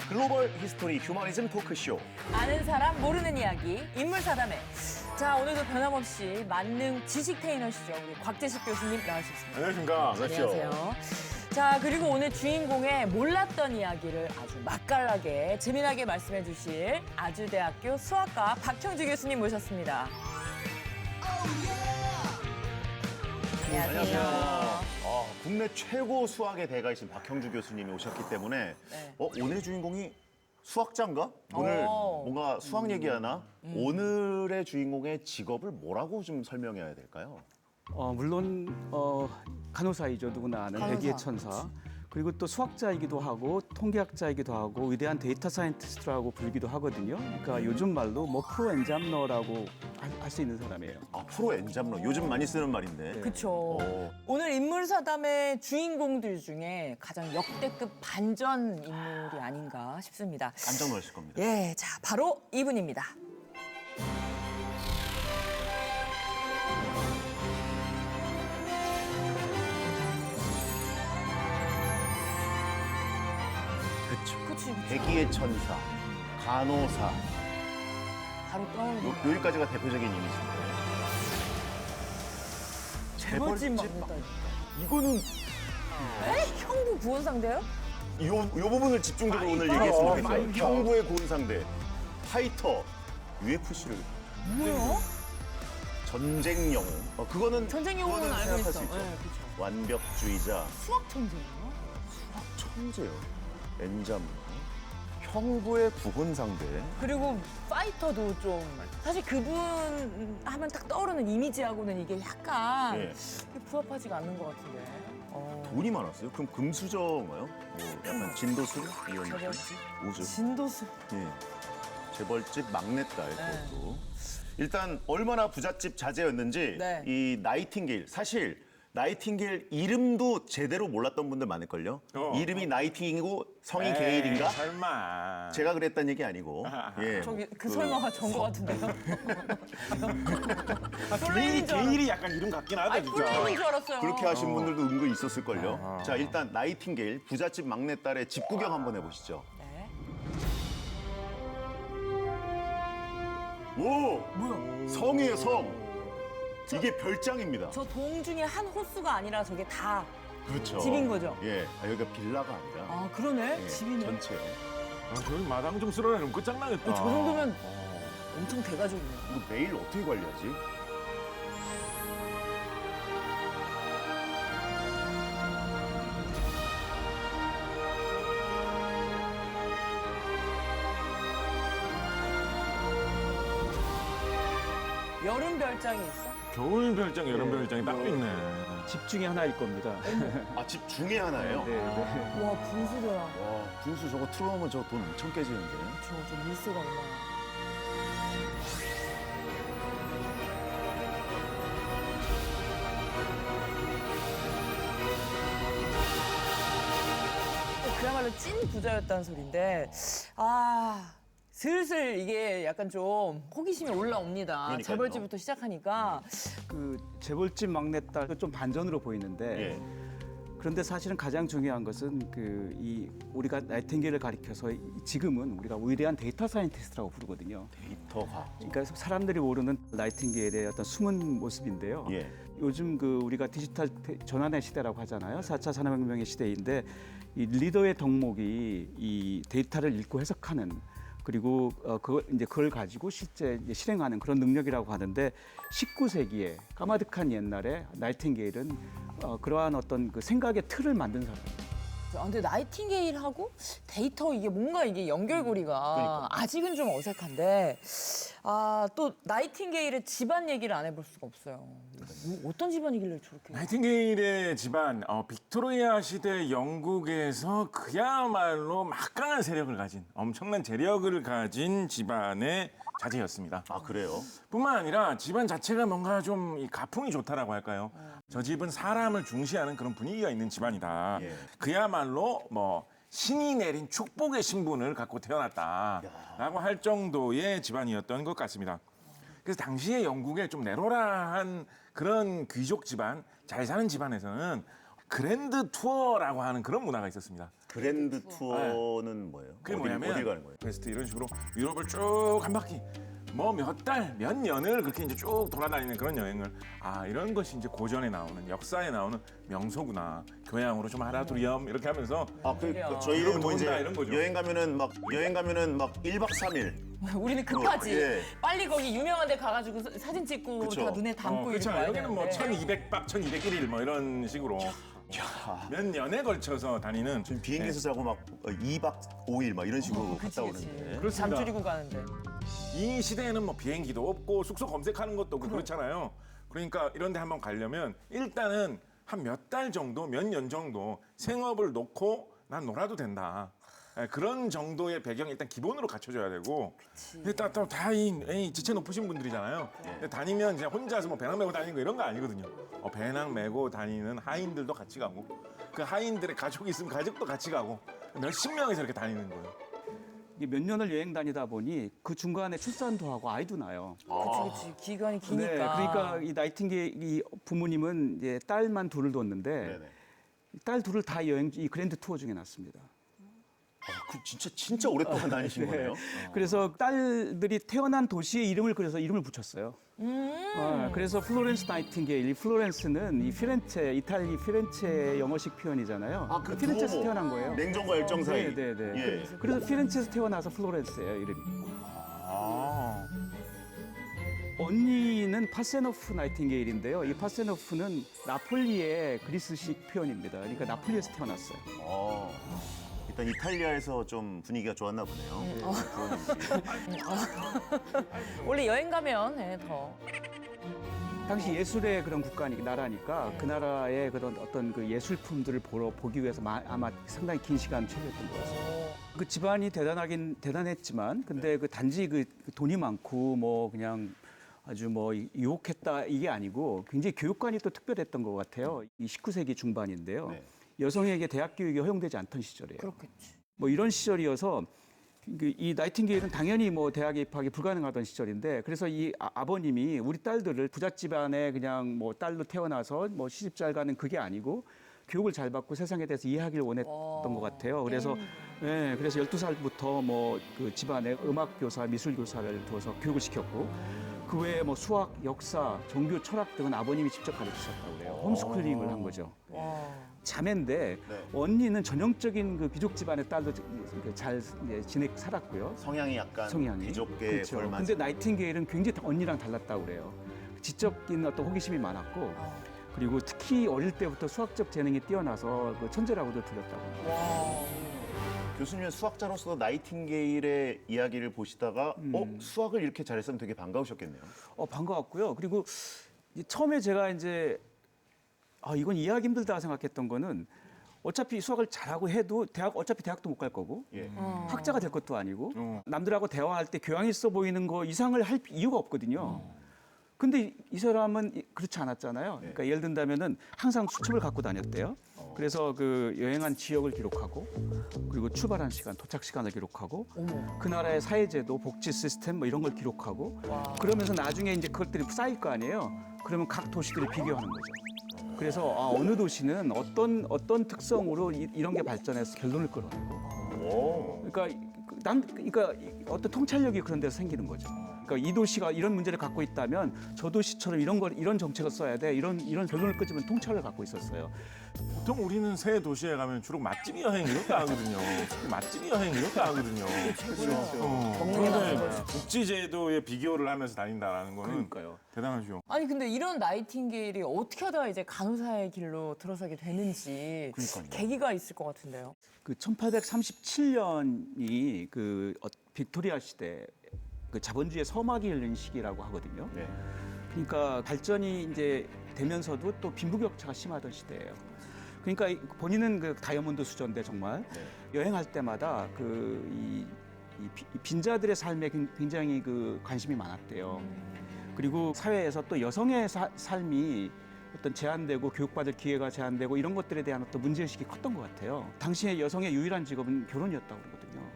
글로벌 히스토리 휴머니즘 토크쇼. 아는 사람 모르는 이야기 인물사담회. 자, 오늘도 변함없이 만능 지식 테이너시죠. 우리 곽재식 교수님 나와주셨습니다. 안녕하십니까. 안녕하세요. 자, 그리고 오늘 주인공의 몰랐던 이야기를 아주 맛깔나게 재미나게 말씀해 주실 아주대학교 수학과 박형주 교수님 모셨습니다. 안녕하세요. 국내 최고 수학의 대가이신 박형주 교수님이 오셨기 때문에 네. 오늘의 주인공이 수학자인가? 오늘 뭔가 수학 얘기하나? 오늘의 주인공의 직업을 뭐라고 좀 설명해야 될까요? 물론 간호사이죠. 누구나 아는 간호사. 백의의 천사. 그리고 또 수학자이기도 하고 통계학자이기도 하고 위대한 데이터 사이언티스트라고 부르기도 하거든요. 그러니까 요즘 말로 뭐 프로 엔잡러라고 할 수 있는 사람이에요. 프로 엔잡러. 요즘 많이 쓰는 말인데. 그쵸. 오늘 인물사담의 주인공들 중에 가장 역대급 반전 인물이 아닌가 싶습니다. 깜짝 놀라실 겁니다. 예, 자, 바로 이분입니다. 그렇죠. 그치. 백의의 천사, 간호사. 바로 떠오르는 여기까지가 대표적인 이미지인데. 재벌집 막는다. 이거는 에? 형부 구원상대요? 요 부분을 집중적으로 오늘 얘기했으면 좋겠어요. 형부의 고은상대, 파이터, UFC를. 뭐야? 전쟁 영웅. 그거는 전쟁 영웅은 그거는 알고 생각할 있어. 수 있죠. 네, 그쵸. 완벽주의자, 수학 천재예요? 천재요. 엔잡러. 형부의 구혼상대. 그리고 파이터도 좀 사실 그분 하면 딱 떠오르는 이미지하고는 이게 약간 예. 부합하지가 않는 것 같은데. 돈이 많았어요. 그럼 금수저인가요? 뭐 약간 진도술 이런 느낌? 재벌집? 우주. 진도수. 예. 재벌집 막내딸 그것도. 일단 얼마나 부잣집 자제였는지 네. 이 나이팅게일 사실 나이팅게일 이름도 제대로 몰랐던 분들 많을걸요. 이름이 나이팅이고 성이 게일인가? 설마. 제가 그랬단 얘기 아니고. 예. 저기 그 설마가 전 것 같은데요? 게일이, 게일이 약간 이름 같긴 하다, 아니, 진짜. 플레임인 줄 알았어요. 그렇게 하신 분들도 은근 있었을걸요. 자, 일단 나이팅게일 부잣집 막내딸의 집 구경 한번 해보시죠. 네. 오! 뭐야? 성이에요, 성. 이게 별장입니다. 저 동 중에 한 호수가 아니라 저게 다. 그렇죠. 집인 거죠? 예. 여기가 빌라가 아니라 아, 그러네. 예, 집이네. 전체. 저기 마당 좀 쓸어내면 끝장나겠다. 저 정도면 엄청 대가족이네요. 이거 매일 어떻게 관리하지? 여름 별장이 있어? 겨울 별장, 여름 별장이 딱 있네. 집 중에 하나일 겁니다. 아, 집 중에 하나예요? 네, 네. 와, 분수대야. 와, 분수 저거 틀어놓으면 저 돈 엄청 깨지는데. 저 밀수가 얼마야. 그야말로 찐 부자였다는 소린데, 슬슬 이게 약간 좀 호기심이 올라옵니다. 그러니까요. 재벌집부터 시작하니까. 그 재벌집 막내딸도 좀 반전으로 보이는데 예. 그런데 사실은 가장 중요한 것은 이 우리가 나이팅게일을 가리켜서 지금은 우리가 위대한 데이터 사이언티스트라고 부르거든요. 데이터 과학. 그러니까 사람들이 모르는 나이팅게일의 어떤 숨은 모습인데요. 예. 요즘 우리가 디지털 전환의 시대라고 하잖아요. 4차 산업혁명의 시대인데 이 리더의 덕목이 이 데이터를 읽고 해석하는 그리고 그걸 가지고 실제 이제 실행하는 그런 능력이라고 하는데 19세기에 까마득한 옛날에 나이팅게일은 그러한 어떤 그 생각의 틀을 만든 사람이에요. 근데 나이팅게일하고 데이터 이게 뭔가 이게 연결고리가 아직은 좀 어색한데 또 나이팅게일의 집안 얘기를 안 해볼 수가 없어요. 어떤 집안이길래 저렇게? 나이팅게일의 집안, 빅토리아 시대 영국에서 그야말로 막강한 세력을 가진, 엄청난 재력을 가진 집안의 자제였습니다. 아, 그래요? 뿐만 아니라 집안 자체가 뭔가 좀 이 가풍이 좋다라고 할까요? 저 집은 사람을 중시하는 그런 분위기가 있는 집안이다. 예. 그야말로 뭐 신이 내린 축복의 신분을 갖고 태어났다라고 할 정도의 집안이었던 것 같습니다. 그래서 당시에 영국에 좀 내로라한 그런 귀족 집안, 잘 사는 집안에서는 그랜드 투어라고 하는 그런 문화가 있었습니다. 그랜드 투어는 뭐예요? 그게 어디, 뭐냐면 어디 가는 거예요? 퀘스트 이런 식으로 유럽을 쭉 한 바퀴 뭐 몇 달, 몇 년을 그렇게 이제 쭉 돌아다니는 그런 여행을 이런 것이 이제 고전에 나오는 역사에 나오는 명소구나. 교양으로 좀 알아두렴 이렇게 하면서 저희는 뭐 이제 돈다, 이런 거죠. 여행 가면은 막 1박 3일. 우리는 급하지. 예. 빨리 거기 유명한 데 가가지고 사진 찍고 그쵸. 다 눈에 담고 이렇게 그렇죠. 와야 여기는 뭐 되는데. 1200박, 1201일 뭐 이런 식으로 몇 년에 걸쳐서 다니는 지금 비행기에서 자고 막 2박 5일 막 이런 식으로 그치, 갔다 그치. 오는데. 그렇습니다. 잠 줄이고 가는데. 이 시대에는 뭐 비행기도 없고 숙소 검색하는 것도 없고 그렇잖아요. 그러니까 이런 데 한번 가려면 일단은 한 몇 달 정도, 몇 년 정도 생업을 놓고 난 놀아도 된다. 그런 정도의 배경이 일단 기본으로 갖춰져야 되고 일단 또다이 지체 높으신 분들이잖아요. 근데 다니면 이제 혼자서 뭐 배낭 메고 다니는 거 이런 거 아니거든요. 배낭 메고 다니는 하인들도 같이 가고 그 하인들의 가족이 있으면 가족도 같이 가고 몇십 명이서 이렇게 다니는 거예요. 이게 몇 년을 여행 다니다 보니 그 중간에 출산도 하고 아이도 나요. 그치. 기간이 기니까. 네, 그러니까 이 나이팅게일 이 부모님은 이제 딸만 둘을 뒀는데 네네. 딸 둘을 다 여행 이 그랜드 투어 중에 났습니다. 그 진짜 오랫동안 다니신 거네요. 그래서 딸들이 태어난 도시의 이름을 그래서 이름을 붙였어요. 그래서 플로렌스 나이팅게일, 이 플로렌스는 이 피렌체, 이탈리 피렌체 영어식 표현이잖아요. 그 피렌체에서 부모, 태어난 거예요. 냉정과 열정 사이. 네네네. 예. 그래서 피렌체에서 태어나서 플로렌스예요, 이름이. 언니는 파세노프 나이팅게일인데요. 이 파세노프는 나폴리의 그리스식 표현입니다. 그러니까 나폴리에서 태어났어요. 일단 이탈리아에서 좀 분위기가 좋았나 보네요. 부모님들이. 원래 여행 가면 더. 당시 예술의 그런 국가니까 나라니까 그 나라의 그런 어떤 그 예술품들을 보기 위해서 아마 상당히 긴 시간 소요했던 것 같습니다. 그 집안이 대단했지만 근데 그 단지 그 돈이 많고 뭐 그냥 아주 뭐 유혹했다 이게 아니고 굉장히 교육관이 또 특별했던 것 같아요. 이 19세기 중반인데요. 네. 여성에게 대학 교육이 허용되지 않던 시절이에요. 그렇겠지. 뭐 이런 시절이어서 이 나이팅게일은 당연히 뭐 대학에 입학이 불가능하던 시절인데 그래서 이 아버님이 우리 딸들을 부잣집안에 그냥 뭐 딸로 태어나서 뭐 시집 잘 가는 그게 아니고 교육을 잘 받고 세상에 대해서 이해하기를 원했던 것 같아요. 그래서 그래서 12살부터 뭐 그 집안에 음악 교사, 미술 교사를 둬서 교육을 시켰고 그 외에 뭐 수학, 역사, 종교, 철학 등은 아버님이 직접 가르치셨다고 그래요. 홈스쿨링을 한 거죠. 자매인데 네. 언니는 전형적인 그 귀족 집안의 딸도 잘 살았고요. 성향이 약간 성향이. 귀족계 그렇죠. 걸맞은. 근데 나이팅게일은 굉장히 언니랑 달랐다고 그래요. 지적인 어떤 호기심이 많았고 그리고 특히 어릴 때부터 수학적 재능이 뛰어나서 그 천재라고도 들렸다고 합니다. 교수님은 수학자로서 나이팅게일의 이야기를 보시다가 수학을 이렇게 잘했으면 되게 반가우셨겠네요. 반가웠고요. 그리고 처음에 제가 이제 이건 이해하기 힘들다 생각했던 거는 어차피 수학을 잘하고 해도 어차피 대학도 못 갈 거고 예. 학자가 될 것도 아니고 남들하고 대화할 때 교양 있어 보이는 거 이상을 할 이유가 없거든요. 근데 이 사람은 그렇지 않았잖아요. 그러니까 예를 든다면은 항상 수첩을 갖고 다녔대요. 그래서 그 여행한 지역을 기록하고 그리고 출발한 시간, 도착 시간을 기록하고 그 나라의 사회제도, 복지 시스템 뭐 이런 걸 기록하고 그러면서 나중에 이제 그것들이 쌓일 거 아니에요. 그러면 각 도시들을 비교하는 거죠. 그래서 어느 도시는 어떤 특성으로 이런 게 발전해서 결론을 끌어내고. 그러니까 어떤 통찰력이 그런 데서 생기는 거죠. 그러니까 이 도시가 이런 문제를 갖고 있다면 저 도시처럼 이런 정책을 써야 돼. 이런 결론을 끄집은 통찰을 갖고 있었어요. 보통 우리는 새 도시에 가면 주로 맛집 여행 이런 거 하거든요. 맛집 여행 이런 거 하거든요. 그런데 복지제도에 비교를 하면서 다닌다라는 거는 그러니까요. 대단하죠. 아니 근데 이런 나이팅게일이 어떻게 하다가 이제 간호사의 길로 들어서게 되는지 그러니까요. 계기가 있을 것 같은데요. 그 1837년이 그 빅토리아 시대 그 자본주의 서막이 열린 시기라고 하거든요. 네. 그러니까 발전이 이제 되면서도 또 빈부격차가 심하던 시대예요. 그러니까 본인은 그 다이아몬드 수저인데 정말 여행할 때마다 이 빈자들의 삶에 굉장히 그 관심이 많았대요. 그리고 사회에서 또 여성의 삶이 어떤 제한되고 교육받을 기회가 제한되고 이런 것들에 대한 어떤 문제의식이 컸던 것 같아요. 당시에 여성의 유일한 직업은 결혼이었다고 그러거든요.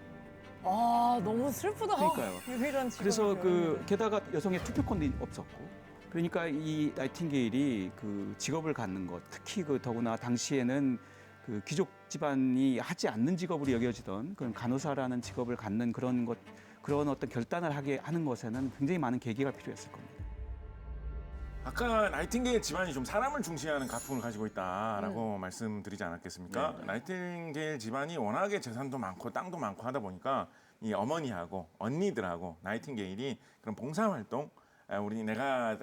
아, 너무 슬프다. 그러니까요. 유일한 직업. 그래서 게다가 여성의 투표권도 없었고. 그러니까 이 나이팅게일이 그 직업을 갖는 것, 특히 더구나 당시에는 그 귀족 집안이 하지 않는 직업으로 여겨지던 그런 간호사라는 직업을 갖는 그런 어떤 결단을 하게 하는 것에는 굉장히 많은 계기가 필요했을 겁니다. 아까 나이팅게일 집안이 좀 사람을 중시하는 가풍을 가지고 있다라고 말씀드리지 않았겠습니까? 나이팅게일 집안이 워낙에 재산도 많고 땅도 많고 하다 보니까 이 어머니하고 언니들하고 나이팅게일이 그런 봉사활동 우리 내가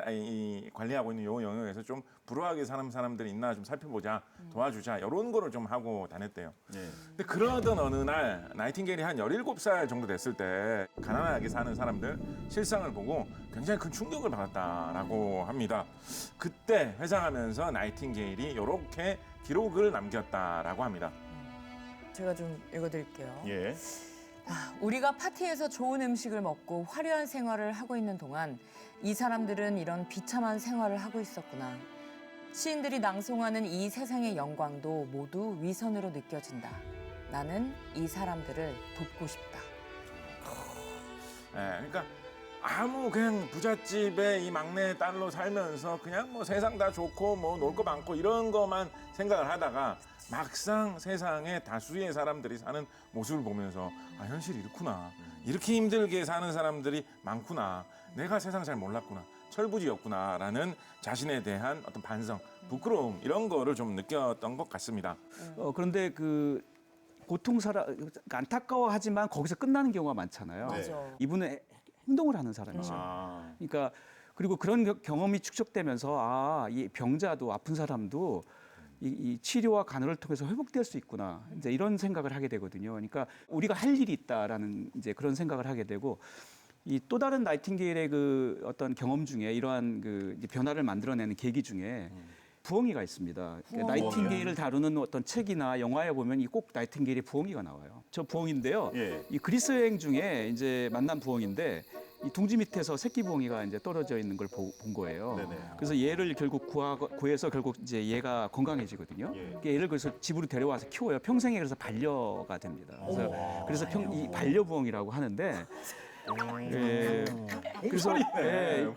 관리하고 있는 요 영역에서 좀 불우하게 사는 사람들이 있나 좀 살펴보자, 도와주자 이런 거를 좀 하고 다녔대요. 근데 그러던 어느 날 나이팅게일이 한 17살 정도 됐을 때 가난하게 사는 사람들 실상을 보고 굉장히 큰 충격을 받았다라고 합니다. 그때 회상하면서 나이팅게일이 이렇게 기록을 남겼다라고 합니다. 제가 좀 읽어드릴게요. 예. 우리가 파티에서 좋은 음식을 먹고 화려한 생활을 하고 있는 동안 이 사람들은 이런 비참한 생활을 하고 있었구나. 시인들이 낭송하는 이 세상의 영광도 모두 위선으로 느껴진다. 나는 이 사람들을 돕고 싶다. 그러니까 아무 그냥 부잣집의 이 막내 딸로 살면서 그냥 뭐 세상 다 좋고 뭐 놀 거 많고 이런 것만 생각을 하다가 막상 세상에 다수의 사람들이 사는 모습을 보면서 아 현실이 이렇구나. 이렇게 힘들게 사는 사람들이 많구나. 내가 세상 잘 몰랐구나. 철부지였구나라는 자신에 대한 어떤 반성, 부끄러움 이런 거를 좀 느꼈던 것 같습니다. 그런데 안타까워하지만 거기서 끝나는 경우가 많잖아요. 맞아. 이분은 행동을 하는 사람이죠. 그러니까 그리고 그런 경험이 축적되면서 이 병자도 아픈 사람도 이 치료와 간호를 통해서 회복될 수 있구나. 이제 이런 생각을 하게 되거든요. 그러니까 우리가 할 일이 있다라는 이제 그런 생각을 하게 되고 이 또 다른 나이팅게일의 그 어떤 경험 중에 이러한 이제 변화를 만들어내는 계기 중에 부엉이가 있습니다. 그러니까 나이팅게일을 다루는 어떤 책이나 영화에 보면 꼭 나이팅게일의 부엉이가 나와요. 저 부엉인데요. 예. 이 그리스 여행 중에 이제 만난 부엉인데 이 둥지 밑에서 새끼 부엉이가 이제 떨어져 있는 걸 본 거예요. 네네. 그래서 얘를 결국 구해서 결국 이제 얘가 건강해지거든요. 그러니까 얘를 그래서 집으로 데려와서 키워요. 평생에 그래서 반려가 됩니다. 그래서 이 반려부엉이라고 하는데. 예. 그래서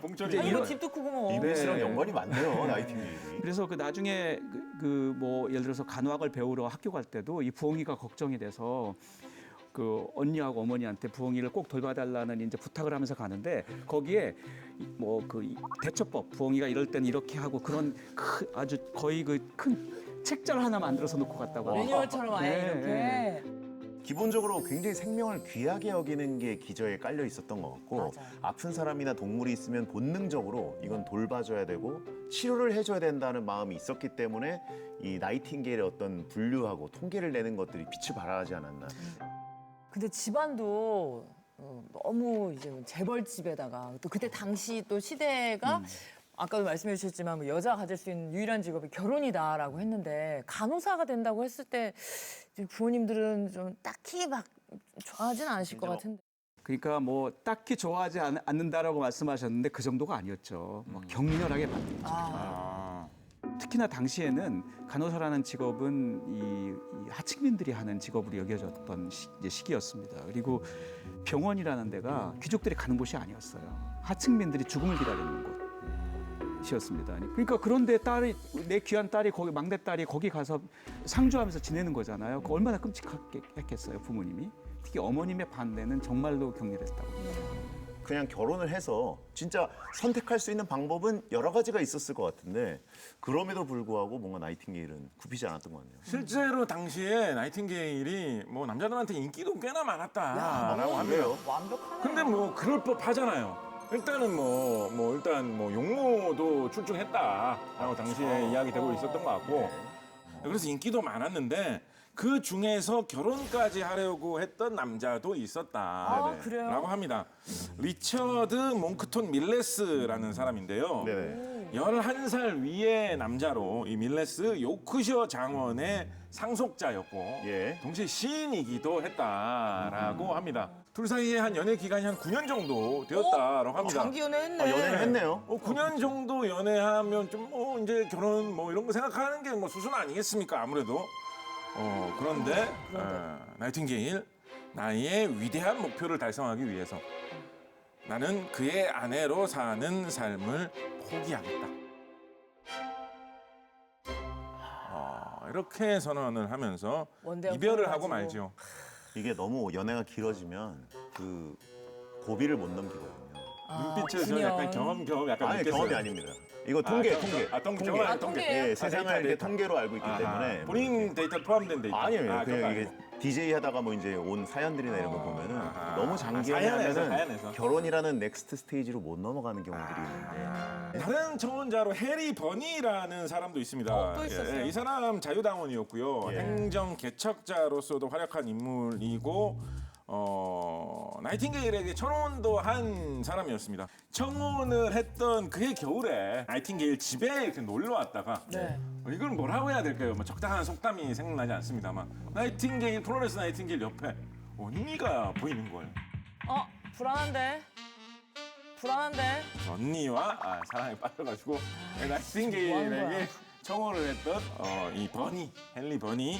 봉철이. 이거 집도 크고 뭐. 이베스랑 연관이 많네요, 나이팅게일이. 그래서 나중에 뭐 예를 들어서 간호학을 배우러 학교 갈 때도 이 부엉이가 걱정이 돼서 그 언니하고 어머니한테 부엉이를 꼭 돌봐달라는 이제 부탁을 하면서 가는데 거기에 뭐 대처법 부엉이가 이럴 땐 이렇게 하고 그런 아주 거의 큰 책자를 하나 만들어서 놓고 갔다고 합니다. 매뉴얼처럼 아예 이렇게. 기본적으로 굉장히 생명을 귀하게 여기는 게 기저에 깔려 있었던 것 같고 맞아요. 아픈 사람이나 동물이 있으면 본능적으로 이건 돌봐줘야 되고 치료를 해줘야 된다는 마음이 있었기 때문에 이 나이팅게일의 어떤 분류하고 통계를 내는 것들이 빛을 발하지 않았나. 근데 집안도 너무 이제 재벌집에다가 또 그때 당시 또 시대가 아까도 말씀해 주셨지만 뭐 여자가 가질 수 있는 유일한 직업이 결혼이다라고 했는데 간호사가 된다고 했을 때 이제 부모님들은 좀 딱히 막 좋아하진 않으실 것 같은데. 그러니까 뭐 딱히 좋아하지 않는다라고 말씀하셨는데 그 정도가 아니었죠. 뭐 격렬하게 반대했죠. 특히나 당시에는 간호사라는 직업은 이 하층민들이 하는 직업으로 여겨졌던 시기였습니다. 그리고 병원이라는 데가 귀족들이 가는 곳이 아니었어요. 하층민들이 죽음을 기다리는 곳이었습니다. 그러니까 그런데 내 귀한 딸이 막내 딸이 거기 가서 상주하면서 지내는 거잖아요. 그 얼마나 끔찍했겠어요, 부모님이. 특히 어머님의 반대는 정말로 격렬했다고 합니다. 그냥 결혼을 해서 진짜 선택할 수 있는 방법은 여러 가지가 있었을 것 같은데 그럼에도 불구하고 뭔가 나이팅게일은 굽히지 않았던 것 같네요. 실제로 당시에 나이팅게일이 뭐 남자들한테 인기도 꽤나 많았다라고 합니다. 완벽하네. 근데 뭐 그럴 법하잖아요. 일단은 일단 용모도 출중했다라고 당시에 이야기되고 있었던 것 같고 그래서 인기도 많았는데 그 중에서 결혼까지 하려고 했던 남자도 있었다라고 그래요? 합니다. 리처드 몽크톤 밀레스라는 사람인데요. 네네. 11살 위의 남자로 이 밀레스 요크셔 장원의 상속자였고 예. 동시에 시인이기도 했다라고 합니다. 둘 사이에 한 연애 기간이 한 9년 정도 되었다라고 합니다. 장기 연애했네. 연애를 했네요. 9년 정도 연애하면 좀 이제 결혼 이런 거 생각하는 게 수순 아니겠습니까? 아무래도. 그런데 나이팅게일 나의 위대한 목표를 달성하기 위해서 나는 그의 아내로 사는 삶을 포기하겠다. 이렇게 선언을 하면서 원대한 이별을 꿈을 하고 가지고. 말죠. 이게 너무 연애가 길어지면 그 고비를 못 넘기거든요. 눈빛에서 그냥. 약간 경험 약간 아니 느꼈어요. 경험이 아닙니다. 이거 통계. 경험. 아, 통계예요? 예, 세상을 데이터, 이렇게 데이터. 통계로 알고 있기 때문에 본인 데이터 포함된 데이터. 아니에요. 그냥 그거 이게 아니고. DJ 하다가 뭐 이제 온 사연들이나 이런 거 보면은 아하. 너무 장기하게 사연에서. 하면은 결혼이라는 넥스트 스테이지로 못 넘어가는 경우들이 있는데 다른 청혼자로 해리 버니라는 사람도 있습니다. 또 있었어요? 이 사람 자유당원이었고요. 예. 행정 개척자로서도 활약한 인물이고 나이팅게일에게 청혼도 한 사람이었습니다. 청혼을 했던 그해 겨울에 나이팅게일 집에 이렇게 놀러 왔다가 네. 이걸 뭐라고 해야 될까요? 뭐 적당한 속담이 생각나지 않습니다만 나이팅게일 플로렌스 나이팅게일 옆에 언니가 보이는 거예요. 불안한데. 언니와 사랑에 빠져가지고 뭐 하는 나이팅게일에게 거야? 청혼을 했던 이 버니, 헨리 버니,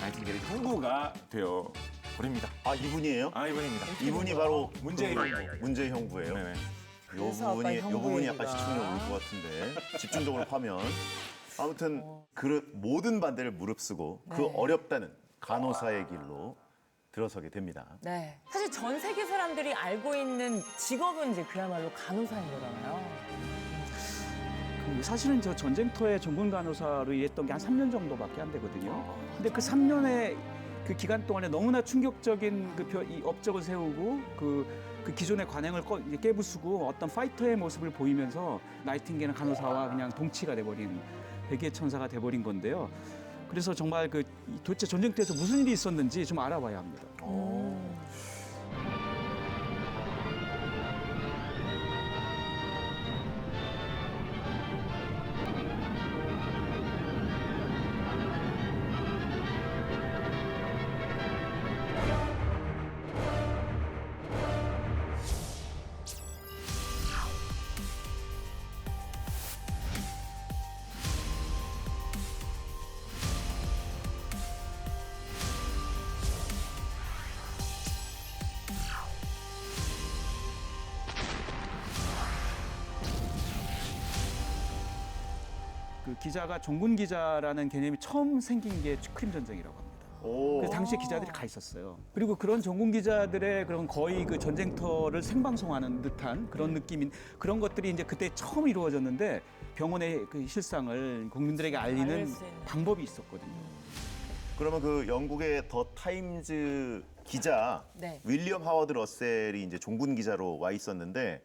나이팅게일의 형부가 되어 버립니다. 아 이분이에요? 이분입니다. 이분이 바로 문제의 형부. 문제의 형부예요. 네네. 요 그래서 아까 부분이 형부 요 부분이 얘기가. 약간 시청률 올 것 같은데 집중적으로 파면 아무튼 그 모든 반대를 무릅쓰고 그 네. 어렵다는 간호사의 길로 들어서게 됩니다. 네. 사실 전 세계 사람들이 알고 있는 직업은 이제 그야말로 간호사인 거잖아요. 사실은 저 전쟁터에 전군 간호사로 일했던 게 한 3년 정도밖에 안 되거든요. 근데 그 3년의 그 기간 동안에 너무나 충격적인 이 업적을 세우고 그 기존의 관행을 이제 깨부수고 어떤 파이터의 모습을 보이면서 나이팅게일은 간호사와 그냥 동치가 돼버린 백의 천사가 돼버린 건데요. 그래서 정말 도대체 전쟁터에서 무슨 일이 있었는지 좀 알아봐야 합니다. 그 기자가 종군 기자라는 개념이 처음 생긴 게 크림 전쟁이라고 합니다. 오. 그래서 당시에 기자들이 가 있었어요. 그리고 그런 전군 기자들의 그런 거의 그 전쟁터를 생방송하는 듯한 그런 느낌인 그런 것들이 이제 그때 처음 이루어졌는데 병원의 그 실상을 국민들에게 알릴 알리는 수 있는. 방법이 있었거든요. 그러면 그 영국의 더 타임즈 기자 네. 윌리엄 하워드 러셀이 이제 종군 기자로 와 있었는데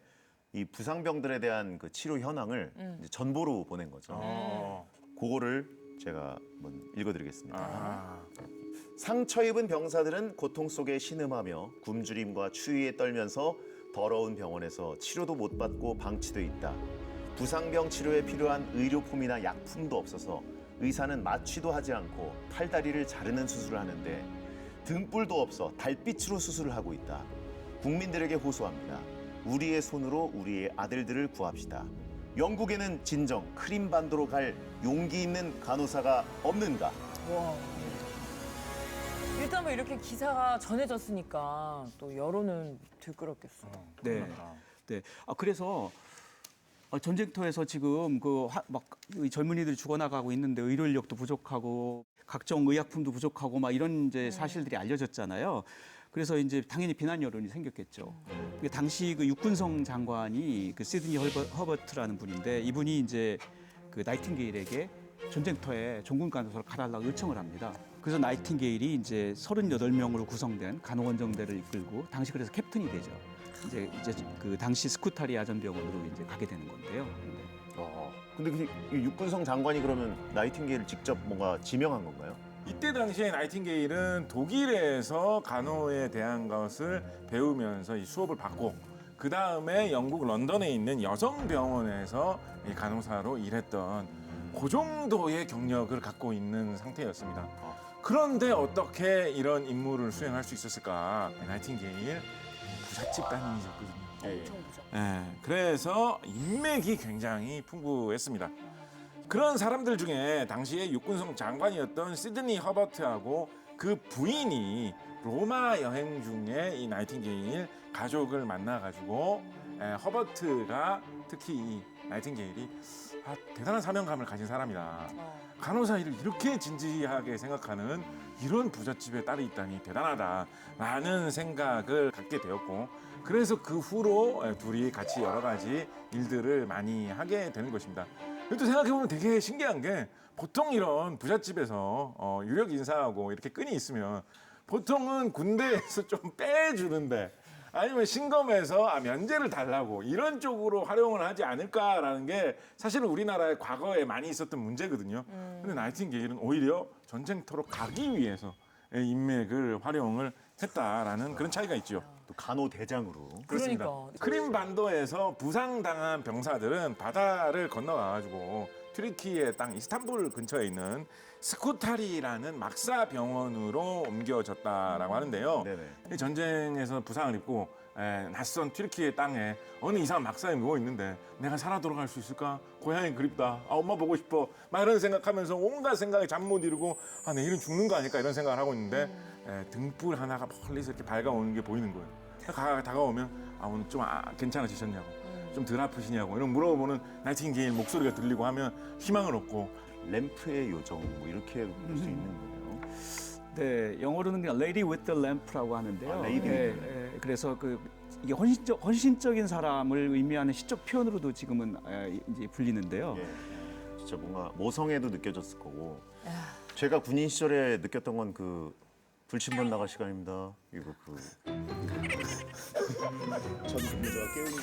이 부상병들에 대한 그 치료 현황을 이제 전보로 보낸 거죠. 그거를 제가 한번 읽어드리겠습니다. 상처 입은 병사들은 고통 속에 신음하며 굶주림과 추위에 떨면서 더러운 병원에서 치료도 못 받고 방치돼 있다. 부상병 치료에 필요한 의료품이나 약품도 없어서 의사는 마취도 하지 않고 팔다리를 자르는 수술을 하는데 등불도 없어 달빛으로 수술을 하고 있다. 국민들에게 호소합니다. 우리의 손으로 우리의 아들들을 구합시다. 영국에는 진정 크림반도로 갈 용기 있는 간호사가 없는가? 와. 일단 뭐 이렇게 기사가 전해졌으니까 또 여론은 들끓었겠어. 네. 네. 그래서 전쟁터에서 지금 막 젊은이들이 죽어나가고 있는데 의료 인력도 부족하고 각종 의약품도 부족하고 막 이런 이제 사실들이 알려졌잖아요. 그래서 이제 당연히 비난 여론이 생겼겠죠. 당시 그 육군성 장관이 그 시드니 허버트라는 분인데 이분이 이제 그 나이팅게일에게 전쟁터에 종군 간호사를 가달라고 요청을 합니다. 그래서 나이팅게일이 이제 38명으로 구성된 간호원정대를 이끌고 당시 그래서 캡틴이 되죠. 이제 그 당시 스쿠타리 야전병원으로 이제 가게 되는 건데요. 근데 그 육군성 장관이 그러면 나이팅게일을 직접 뭔가 지명한 건가요? 이때 당시에 나이팅게일은 독일에서 간호에 대한 것을 배우면서 이 수업을 받고 그 다음에 영국 런던에 있는 여성병원에서 이 간호사로 일했던 그 정도의 경력을 갖고 있는 상태였습니다. 그런데 어떻게 이런 임무를 수행할 수 있었을까? 나이팅게일 부잣집 따님이셨거든요. 엄청 부자. 그래서 인맥이 굉장히 풍부했습니다. 그런 사람들 중에 당시에 육군성 장관이었던 시드니 허버트하고 그 부인이 로마 여행 중에 이 나이팅게일 가족을 만나가지고 허버트가 특히 이 나이팅게일이 대단한 사명감을 가진 사람이다. 간호사 일을 이렇게 진지하게 생각하는 이런 부잣집에 딸이 있다니 대단하다라는 생각을 갖게 되었고 그래서 그 후로 둘이 같이 여러 가지 일들을 많이 하게 되는 것입니다. 또 생각해보면 되게 신기한 게 보통 이런 부잣집에서 유력 인사하고 이렇게 끈이 있으면 보통은 군대에서 좀 빼주는데 아니면 신검에서 면제를 달라고 이런 쪽으로 활용을 하지 않을까라는 게 사실은 우리나라의 과거에 많이 있었던 문제거든요. 근데 나이팅게일은 오히려 전쟁터로 가기 위해서 인맥을 활용을 했다라는 그런 차이가 있죠. 또 간호대장으로. 그렇습니다. 그러니까. 크림 반도에서 부상당한 병사들은 바다를 건너가가지고 튀르키예 땅 이스탄불 근처에 있는 스쿠타리라는 막사 병원으로 옮겨졌다라고 하는데요. 네네. 이 전쟁에서 부상을 입고 낯선 튀르키예 땅에 어느 이상한 막사에 누워 있는데 내가 살아 돌아갈 수 있을까? 고향이 그립다. 엄마 보고 싶어. 막 이런 생각하면서 온갖 생각에 잠 못 이루고 내일은 죽는 거 아닐까 이런 생각을 하고 있는데 등불 하나가 멀리서 이렇게 밝아오는 게 보이는 거예요. 다가오면 오늘 좀 괜찮아지셨냐고, 좀 덜 아프시냐고 이런 물어보는 나이팅게일 목소리가 들리고 하면 희망을 얻고 램프의 요정 뭐 이렇게 볼 수 있는 거예요. 네, 영어로는 그냥 Lady with the Lamp라고 하는데요. Lady with the 그래서 이게 헌신적인 사람을 의미하는 시적 표현으로도 지금은 이제 불리는데요. 예. 진짜 뭔가 모성애도 느껴졌을 거고. 제가 군인 시절에 느꼈던 건 그 불침번 나갈 시간입니다. 이거 전 근무자가 깨우는 거.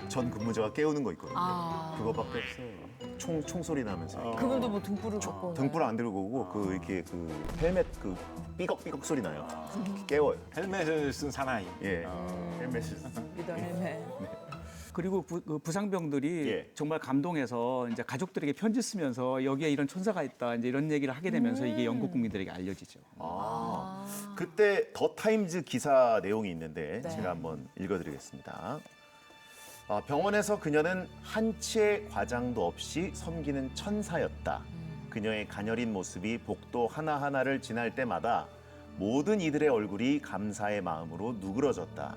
전 근무자가 깨우는 거 있거든요. 그거밖에 없어요. 총소리 나면서. 그분도 뭐 등불을 갖고. 등불 안 들고 오고 이렇게 헬멧 삐걱삐걱 소리 나요. 깨워요. 헬멧을 쓴 사나이. 예. 헬멧을. 리더 헬멧. 그리고 부상병들이 예. 정말 감동해서 이제 가족들에게 편지 쓰면서 여기에 이런 천사가 있다 이제 이런 얘기를 하게 되면서 이게 영국 국민들에게 알려지죠. 그때 더 타임즈 기사 내용이 있는데 네. 제가 한번 읽어드리겠습니다. 병원에서 그녀는 한치의 과장도 없이 섬기는 천사였다. 그녀의 가녀린 모습이 복도 하나하나를 지날 때마다 모든 이들의 얼굴이 감사의 마음으로 누그러졌다.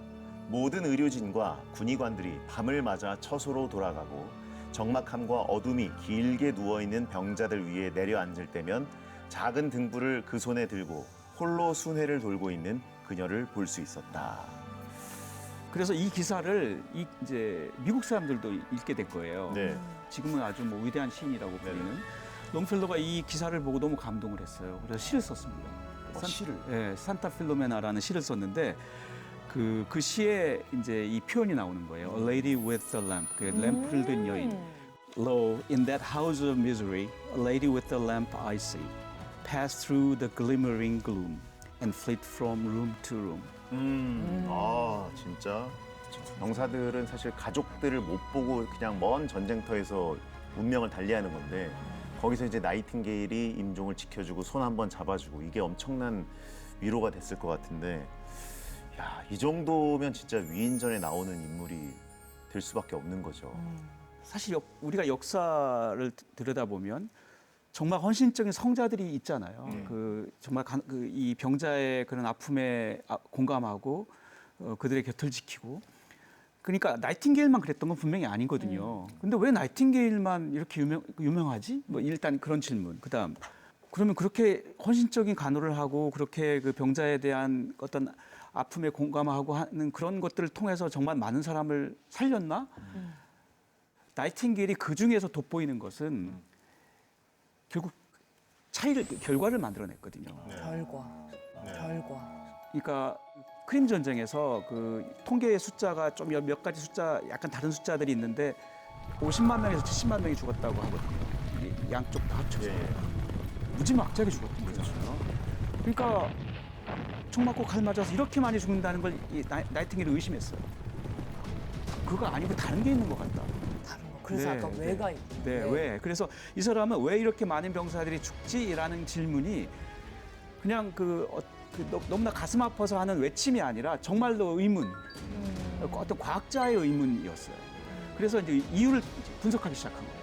모든 의료진과 군의관들이 밤을 맞아 처소로 돌아가고 적막함과 어둠이 길게 누워있는 병자들 위에 내려앉을 때면 작은 등불을 그 손에 들고 홀로 순회를 돌고 있는 그녀를 볼 수 있었다. 그래서 이 기사를 이제 미국 사람들도 읽게 될 거예요. 네. 지금은 아주 뭐 위대한 시인이라고 불리는 롱펠로가 이 기사를 보고 너무 감동을 했어요. 그래서 시를 썼습니다. 시를? 네, 산타 필로메나라는 시를 썼는데 그 시에 이제 이 표현이 나오는 거예요. A lady with a lamp, 그 램프를 든 여인. Lo, in that house of misery, a lady with a lamp I see, pass through the glimmering gloom and flit from room to room. 진짜 병사들은 사실 가족들을 못 보고 그냥 먼 전쟁터에서 운명을 달리하는 건데 거기서 이제 나이팅게일이 임종을 지켜주고 손 한번 잡아주고 이게 엄청난 위로가 됐을 것 같은데 이 정도면 진짜 위인전에 나오는 인물이 될 수밖에 없는 거죠. 사실 우리가 역사를 들여다보면 정말 헌신적인 성자들이 있잖아요. 정말 이 병자의 그런 아픔에 공감하고 그들의 곁을 지키고. 그러니까 나이팅게일만 그랬던 건 분명히 아니거든요. 근데 왜 나이팅게일만 이렇게 유명하지? 뭐 일단 그런 질문. 그다음 그러면 그렇게 헌신적인 간호를 하고 그렇게 그 병자에 대한 어떤 아픔에 공감하고 하는 그런 것들을 통해서 정말 많은 사람을 살렸나? 나이팅게일이 그 중에서 돋보이는 것은 결국 결과를 만들어냈거든요. 결과. 그러니까 크림 전쟁에서 그 통계의 숫자가 좀 몇 가지 숫자 약간 다른 숫자들이 있는데 50만 명에서 70만 명이 죽었다고 하거든요. 이게 양쪽 다 합쳐서 무지막지하게 죽었던 거잖아요. 그러니까 총 맞고 칼 맞아서 이렇게 많이 죽는다는 걸 나이팅게일이 의심했어요. 그거 아니고 다른 게 있는 것 같다. 다른 거. 그래서 아까 왜가 있고. 왜? 그래서 이 사람은 왜 이렇게 많은 병사들이 죽지라는 질문이 그냥 너무나 가슴 아파서 하는 외침이 아니라 정말로 의문, 어떤 과학자의 의문이었어요. 그래서 이제 이유를 분석하기 시작한 거예요.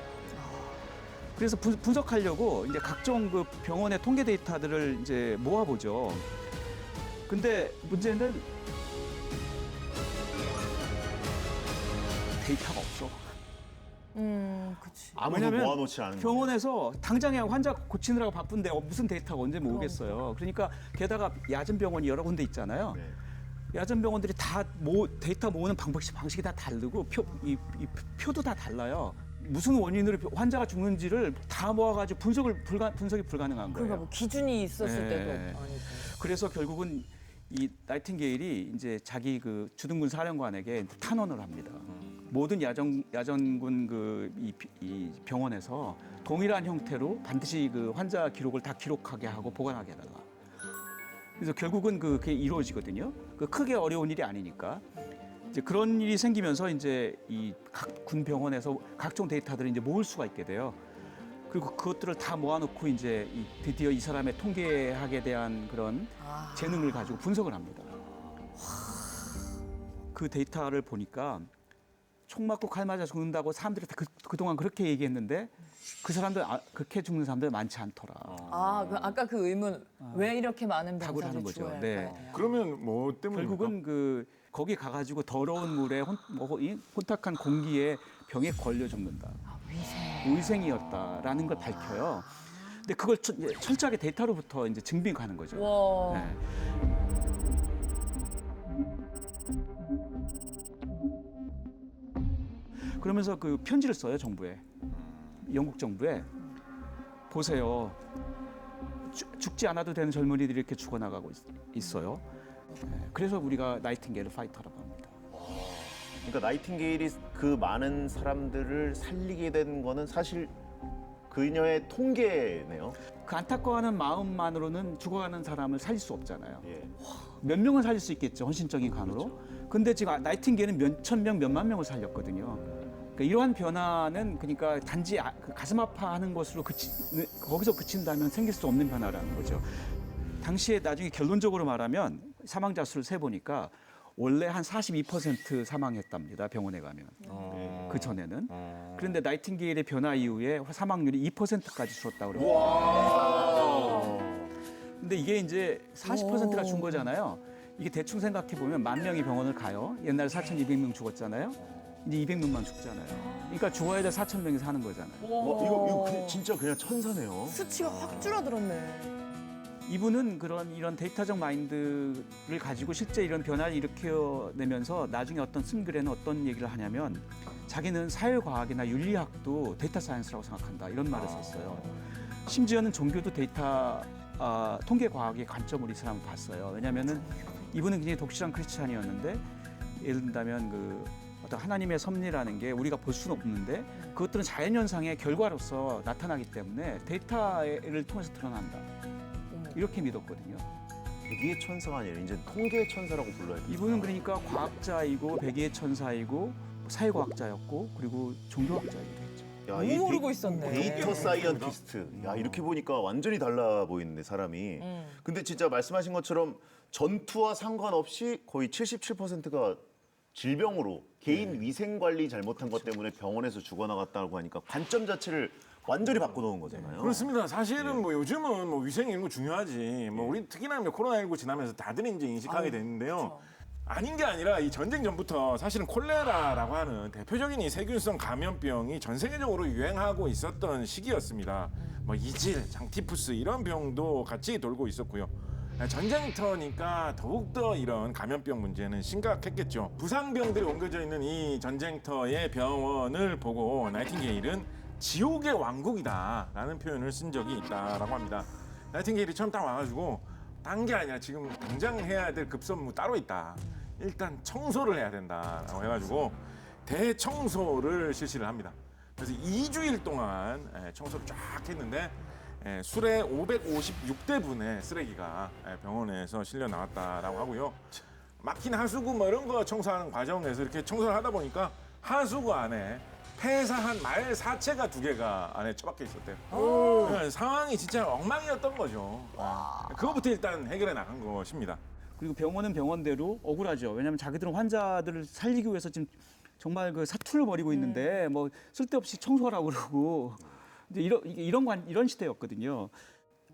그래서 분석하려고 이제 각종 그 병원의 통계 데이터들을 이제 모아보죠. 근데 문제는 데이터가 없어. 그치. 아무도 왜냐면 모아놓지 않은 거예요. 병원에서 당장에 환자 고치느라고 바쁜데 무슨 데이터가 언제 모으겠어요. 그러니까 게다가 야전 병원이 여러 군데 있잖아요. 네. 야전 병원들이 다 데이터 모으는 방식이 다 다르고 이 표도 다 달라요. 무슨 원인으로 환자가 죽는지를 다 모아가지고 분석이 불가능한 거예요. 그러니까 뭐 기준이 있었을 네. 때도 아니고. 그래서 결국은 이 나이팅게일이 이제 자기 그 주둔군 사령관에게 탄원을 합니다. 모든 야전군 이 병원에서 동일한 형태로 반드시 그 환자 기록을 다 기록하게 하고 보관하게 해달라. 그래서 결국은 그게 이루어지거든요. 그 크게 어려운 일이 아니니까. 이제 그런 일이 생기면서 이제 이 각 군 병원에서 각종 데이터들을 이제 모을 수가 있게 돼요. 그리고 그것들을 다 모아놓고 이제 드디어 이 사람의 통계학에 대한 그런 재능을 가지고 분석을 합니다. 그 데이터를 보니까 총 맞고 칼 맞아 죽는다고 사람들이 다 그동안 그렇게 얘기했는데 그 사람들 그렇게 죽는 사람들 많지 않더라. 아까 그 의문 왜 이렇게 많은 탁월하는 병사를 거죠. 죽어야 네. 할까요? 그러면 뭐 때문에 결국은 거기 가가지고 더러운 물에 혼탁한 공기에 병에 걸려 죽는다. 의생이었다라는 걸 밝혀요. 근데 그걸 철저하게 데이터로부터 이제 증빙하는 거죠. 와. 네. 그러면서 그 편지를 써요, 정부에. 영국 정부에. 보세요. 죽지 않아도 되는 젊은이들이 이렇게 죽어나가고 있어요. 그래서 우리가 나이팅게일 파이터라고 합니다. 그러니까 나이팅게일이 그 많은 사람들을 살리게 된 거는 사실 그녀의 통계네요. 그 안타까워하는 마음만으로는 죽어가는 사람을 살릴 수 없잖아요. 예. 몇 명은 살릴 수 있겠죠, 헌신적인 간으로. 근데 지금 나이팅게일은 몇천 명, 몇만 명을 살렸거든요. 그러니까 이러한 변화는 그러니까 단지 그 가슴 아파하는 것으로 거기서 그친다면 생길 수 없는 변화라는 거죠. 당시에 나중에 결론적으로 말하면 사망자 수를 세보니까 원래 한 42% 사망했답니다. 병원에 가면. 그 전에는. 그런데 나이팅게일의 변화 이후에 사망률이 2%까지 줄었다고 그래요. 근데 이게 이제 40%가 준 거잖아요. 이게 대충 생각해 보면 10,000명이 병원을 가요. 옛날에 4,200명 죽었잖아요. 이제 200명만 죽잖아요. 그러니까 죽어야 돼 4,000명이 사는 거잖아요. 이거 진짜 그냥 천사네요. 수치가 확 줄어들었네. 이분은 이런 데이터적 마인드를 가지고 실제 이런 변화를 일으켜내면서 나중에 어떤 쓴 글에는 어떤 얘기를 하냐면 자기는 사회과학이나 윤리학도 데이터 사이언스라고 생각한다 이런 말을 썼어요. 심지어는 종교도 통계 과학의 관점으로 이 사람을 봤어요. 왜냐하면은 이분은 굉장히 독실한 크리스찬이었는데 예를 든다면 어떤 하나님의 섭리라는 게 우리가 볼 수는 없는데 그것들은 자연현상의 결과로서 나타나기 때문에 데이터를 통해서 드러난다. 이렇게 믿었거든요. 백의의 천사가 아니라 이제 통계의 천사라고 불러야겠다. 이분은 그러니까 과학자이고 백의의 천사이고 사회과학자였고 그리고 종교학자이기도 했죠. 야, 너무 모르고 있었네. 데이터 사이언티스트. 야, 이렇게 보니까 완전히 달라 보이는데 사람이. 근데 진짜 말씀하신 것처럼 전투와 상관없이 거의 77%가 질병으로 개인 위생 관리 잘못한 것 때문에 병원에서 죽어나갔다고 하니까 관점 자체를 완전히 바꿔놓은 거잖아요. 그렇습니다. 사실은 뭐 요즘은 뭐 위생 이런 거 중요하지. 뭐 우리 특히나 뭐 코로나19 지나면서 다들 이제 인식하게 됐는데요. 아닌 게 아니라 이 전쟁 전부터 사실은 콜레라라고 하는 대표적인 이 세균성 감염병이 전 세계적으로 유행하고 있었던 시기였습니다. 뭐 이질, 장티푸스 이런 병도 같이 돌고 있었고요. 전쟁터니까 더욱더 이런 감염병 문제는 심각했겠죠. 부상병들이 옮겨져 있는 이 전쟁터의 병원을 보고 나이팅게일은 지옥의 왕국이다라는 표현을 쓴 적이 있다라고 합니다. 나이팅게일이 처음 딱 와가지고 딴 게 아니라 지금 당장 해야 될 급선무 따로 있다. 일단 청소를 해야 된다라고 해가지고 대청소를 실시를 합니다. 그래서 2주일 동안 청소를 쫙 했는데 수레 556대분의 쓰레기가 병원에서 실려 나왔다라고 하고요. 막힌 하수구 뭐 이런 거 청소하는 과정에서 이렇게 청소를 하다 보니까 하수구 안에 폐사한 말 사체가 2개가 안에 처박혀 있었대요. 상황이 진짜 엉망이었던 거죠. 그거부터 일단 해결해 나간 것입니다. 그리고 병원은 병원대로 억울하죠. 왜냐하면 자기들은 환자들을 살리기 위해서 지금 정말 그 사투를 벌이고 있는데 뭐 쓸데없이 청소하라고 그러고 이제 이런 시대였거든요.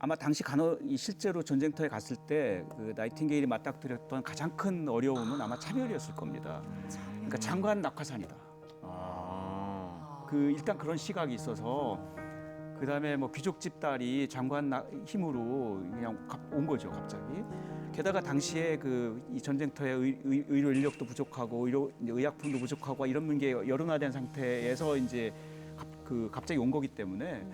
아마 당시 실제로 전쟁터에 갔을 때 그 나이팅게일이 맞닥뜨렸던 가장 큰 어려움은 아마 차별이었을 겁니다. 그러니까 장관 낙하산이다. 일단 그런 시각이 있어서 그다음에 뭐 귀족집 딸이 장관 힘으로 그냥 온 거죠, 갑자기. 게다가 당시에 이 전쟁터에 의료 인력도 부족하고 의약품도 부족하고 이런 게 여론화된 상태에서 이제 갑자기 온 거기 때문에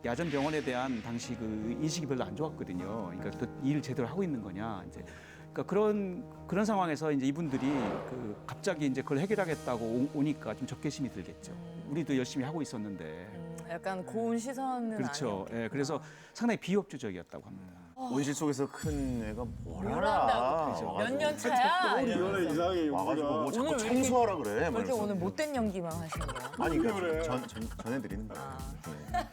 야전 병원에 대한 당시 그 인식이 별로 안 좋았거든요. 그러니까 또 일을 제대로 하고 있는 거냐, 이제. 그러니까 그런 상황에서 이제 이분들이 갑자기 이제 그걸 해결하겠다고 오니까 좀 적개심이 들겠죠. 우리도 열심히 하고 있었는데. 약간 고운 시선은 그렇죠. 예, 그래서 상당히 비협조적이었다고 합니다. 온실 속에서 큰 애가 뭘 뭘 알아. 한다고. 몇 년 차야? 이거는 이상해. 와가지고 뭐 오늘 자꾸 왜 청소하라 그래. 왜 막 이렇게 이러면서. 오늘 못된 연기만 하시는 거야? 아니 그러니까 전해드리는 거예요. 네.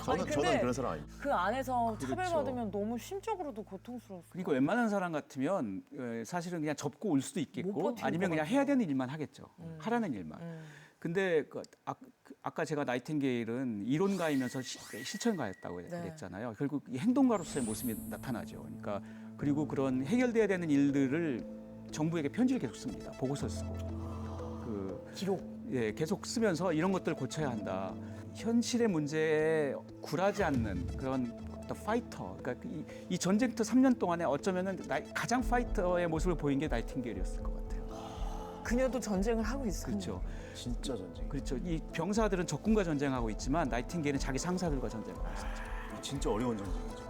아니, 근데 저는 그런 사람 아닙니다. 그 안에서 그렇죠. 차별받으면 너무 심적으로도 고통스러웠어. 그리고 웬만한 사람 같으면 사실은 그냥 접고 올 수도 못 있겠고 버티는 아니면 것 그냥 같아요. 해야 되는 일만 하겠죠. 하라는 일만. 근데 아까 제가 나이팅게일은 이론가이면서 실천가였다고 그랬잖아요. 결국 이 행동가로서의 모습이 나타나죠. 그러니까 그리고 그런 해결돼야 되는 일들을 정부에게 편지를 계속 씁니다. 보고서를 쓰고. 기록. 예, 계속 쓰면서 이런 것들을 고쳐야 한다. 현실의 문제에 굴하지 않는 그런 어떤 파이터. 그러니까 이 전쟁터 3년 동안에 어쩌면은 가장 파이터의 모습을 보인 게 나이팅게일이었을 것 같아요. 그녀도 전쟁을 하고 있어요. 그렇죠. 진짜 전쟁. 그렇죠. 이 병사들은 적군과 전쟁하고 있지만 나이팅게일은 자기 상사들과 전쟁하고 있었죠. 진짜 어려운 전쟁이죠.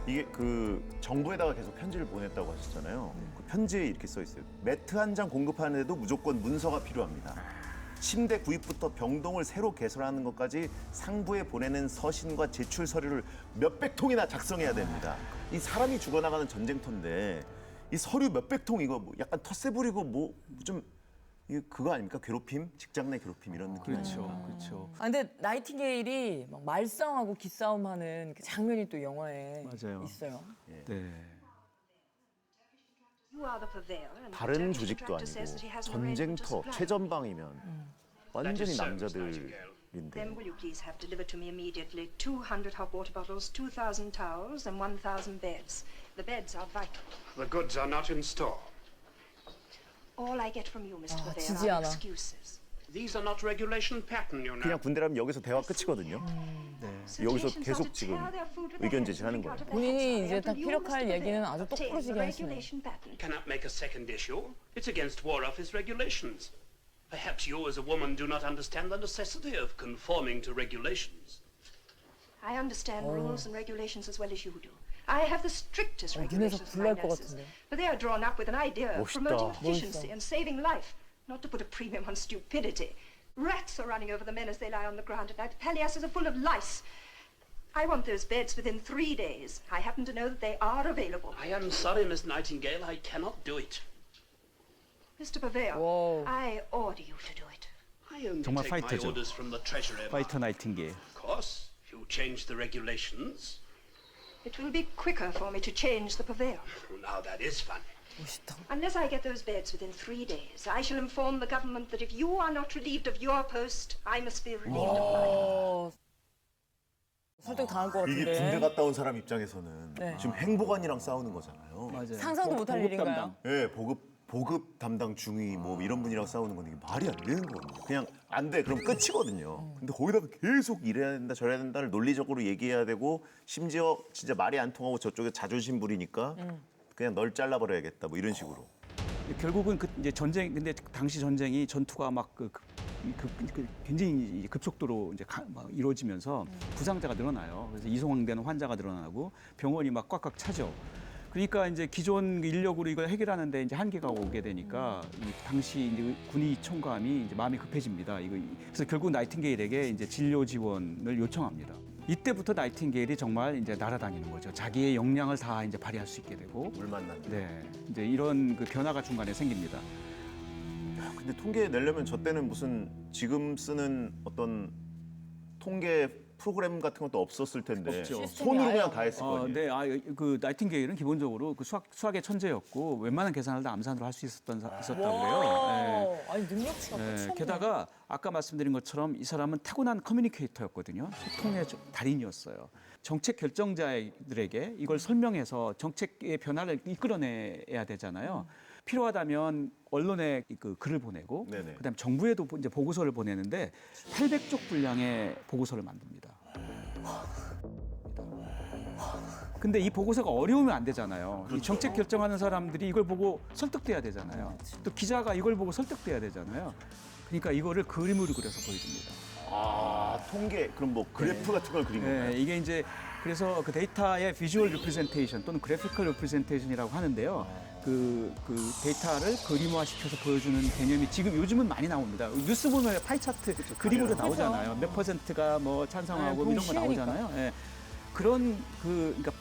이게 정부에다가 계속 편지를 보냈다고 하셨잖아요. 그 편지에 이렇게 써 있어요. 매트 한 장 공급하는데도 무조건 문서가 필요합니다. 침대 구입부터 병동을 새로 개설하는 것까지 상부에 보내는 서신과 제출 서류를 몇백 통이나 작성해야 됩니다. 이 사람이 죽어나가는 전쟁터인데 이 서류 몇백 통 이거 뭐 약간 텃세 부리고 이거 그거 아닙니까? 괴롭힘? 직장 내 괴롭힘 이런 느낌. 그렇죠. 아, 근데 나이팅게일이 막 말썽하고 기싸움하는 그 장면이 또 영화에 맞아요. 있어요. 네. 다른 조직도 아니고 전쟁터 최전방이면 완전히 남자들인데 Then will you please have delivered to me immediately 200 hot water bottles, 2,000 towels, and 1,000 beds. The beds are vital. The goods are not in store. All I get from you, Mr. Bavera, 지지 are 않아. excuses. These are not regulation pattern, you know. 그냥 군대라면 여기서 대화 끝이거든요. 여기서 계속 지금 의견 제시하는 거예요. 본인이 이제 다 피력할 얘기는 아주 똑부러지게 하시네. Cannot make a second issue. It's against War Office regulations. Perhaps you as a woman do not understand the necessity of conforming to regulations. I understand rules and regulations as well as you do. I have the strictest 눈에서 regulations for my 불날 것 nurses, 같은데. but they are drawn up with an idea of promoting 멋있다. efficiency and saving life, not to put a premium on stupidity. Rats are running over the men as they lie on the ground at night. Palliasses are full of lice. I want those beds within 3 days. I happen to know that they are available. I am sorry, Miss Nightingale, I cannot do it. Mr. Paveo, Whoa. I order you to do it. I only 정말 take my 파이터죠. orders from the Treasury. 파이터 나이팅게일. Of course, if you change the regulations. It will be quicker for me to change the Paveo. Now that is funny. 멋있다. Unless I get those beds within 3 days, I shall inform the government that if you are not relieved of your post, I must be relieved of mine. 설득 당할 것 이게 같은데. 군대 갔다 온 사람 입장에서는 네. 지금 행보관이랑 싸우는 거잖아요. 맞아요. 상상도 못할 보급 일인가요? 담당. 예, 보급 담당 중위 뭐 이런 분이랑 싸우는 건 이게 말이 안 되는 거거든요. 그냥 안 돼. 그럼 끝이거든요. 근데 거기다가 계속 이래야 된다 저래야 된다를 논리적으로 얘기해야 되고 심지어 진짜 말이 안 통하고 저쪽에 자존심 부리니까 그냥 널 잘라버려야겠다 뭐 이런 식으로. 결국은 이제 근데 당시 전쟁이 전투가 막 굉장히 이제 급속도로 이제 막 이루어지면서 부상자가 늘어나요. 그래서 이송되는 환자가 늘어나고 병원이 막 꽉꽉 차죠. 그러니까 이제 기존 인력으로 이걸 해결하는데 이제 한계가 오게 되니까 이 당시 이제 군의 총감이 이제 마음이 급해집니다. 그래서 결국 나이팅게일에게 이제 진료 지원을 요청합니다. 이때부터 나이팅게일이 정말 이제 날아다니는 거죠. 자기의 역량을 다 이제 발휘할 수 있게 되고. 물 만난다. 네, 이제 이런 변화가 중간에 생깁니다. 근데 통계 내려면 저 때는 무슨 지금 쓰는 어떤 통계 프로그램 같은 것도 없었을 텐데 없죠. 손으로 그냥 다 했을 거 아니에요. 네, 그 나이팅게일은 기본적으로 그 수학의 천재였고 웬만한 계산을 다 암산으로 할 수 있었던 그래요. 네. 아니 능력치가 네, 네. 게다가 아까 말씀드린 것처럼 이 사람은 타고난 커뮤니케이터였거든요. 소통의 달인이었어요. 정책 결정자들에게 이걸 설명해서 정책의 변화를 이끌어내야 되잖아요. 필요하다면 언론에 그 글을 보내고 네네. 그다음 정부에도 이제 보고서를 보내는데 800쪽 분량의 보고서를 만듭니다. 근데 이 보고서가 어려우면 안 되잖아요. 이 정책 결정하는 사람들이 이걸 보고 설득돼야 되잖아요. 또 기자가 이걸 보고 설득돼야 되잖아요. 그러니까 이거를 그림으로 그려서 보여줍니다. 아, 통계 그럼 뭐 그래프 같은 걸 그린 건가요? 네, 이게 이제 그래서 그 데이터의 비주얼 리프레젠테이션 또는 그래피컬 리프레젠테이션이라고 하는데요. 그 데이터를 그림화시켜서 보여주는 개념이 지금 요즘은 많이 나옵니다. 뉴스 보면 파이 차트 그림으로 나오잖아요. 몇 퍼센트가 뭐 찬성하고 네, 이런 거 쉬우니까. 나오잖아요. 예. 그런 그러니까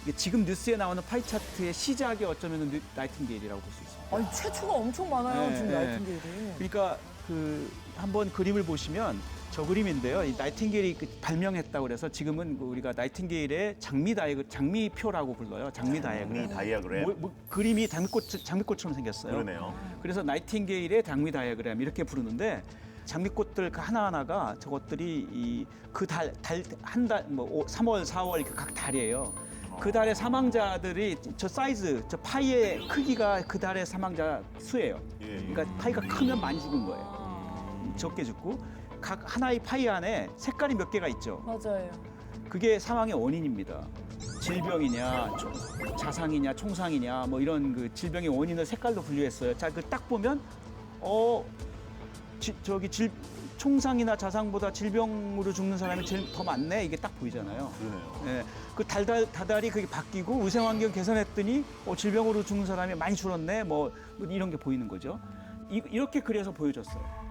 이게 지금 뉴스에 나오는 파이 차트의 시작이 어쩌면 나이팅게일이라고 볼 수 있습니다. 아니 최초가 엄청 많아요 네, 지금 네. 나이팅게일이. 그러니까 그 한번 그림을 보시면 저 그림인데요. 이 나이팅게일이 발명했다고 그래서 지금은 그 우리가 나이팅게일의 장미표라고 불러요. 장미 다이어그램. 다이어그램. 그림이 장미꽃처럼 생겼어요. 그러네요. 그래서 나이팅게일의 장미 다이어그램 이렇게 부르는데 장미꽃들 그 하나하나가 저것들이 그 달 한 달 뭐 3월, 4월 각 달이에요. 그 달의 사망자들이 저 사이즈, 저 파이의 크기가 그 달의 사망자 수예요. 예, 예. 그러니까 파이가 크면 많이 죽은 거예요. 적게 죽고 각 하나의 파이 안에 색깔이 몇 개가 있죠. 맞아요. 그게 사망의 원인입니다. 질병이냐, 자상이냐, 총상이냐, 뭐 이런 그 질병의 원인을 색깔로 분류했어요. 자, 그 딱 보면 총상이나 자상보다 질병으로 죽는 사람이 제일 더 많네. 이게 딱 보이잖아요. 그러네요. 예, 그 다달이 그게 바뀌고 위생환경 개선했더니 질병으로 죽는 사람이 많이 줄었네. 뭐 이런 게 보이는 거죠. 이렇게 그려서 보여줬어요.